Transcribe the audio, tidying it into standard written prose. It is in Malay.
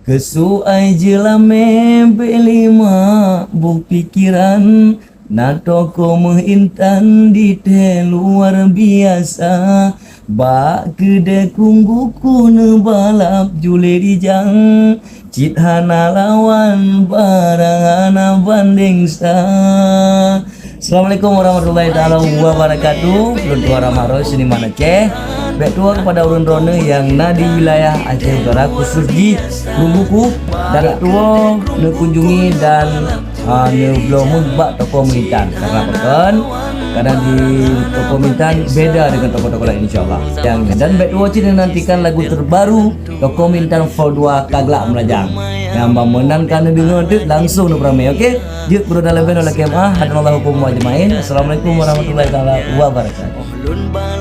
Kesuai jelame belima buk pikiran na toko mengintan di te luar biasa. Ba kede kungguku ne balap jule dijang cit hana lawan barangana banding sa. Assalamualaikum warahmatullahi taala wabarakatuh. Belum tua Ramaro sini mana ceh. Baik tua kepada urun rone yang na di wilayah Aceh Utara khusus di Lumbuku dan tua ne kunjungi dan ne belum bak toko Mintan karena pekan kadang di toko Mintan beda dengan toko-toko lain insyaallah. Yang dan baik tua cina nantikan lagu terbaru toko Mintan Vol 2 Kaglak Melajang yang memenangkan dengan itu langsung nu ramai. Okey, jut bro dalam oleh kemah hadanallahu hukum wa ajmain. Assalamualaikum warahmatullahi taala wabarakatuh.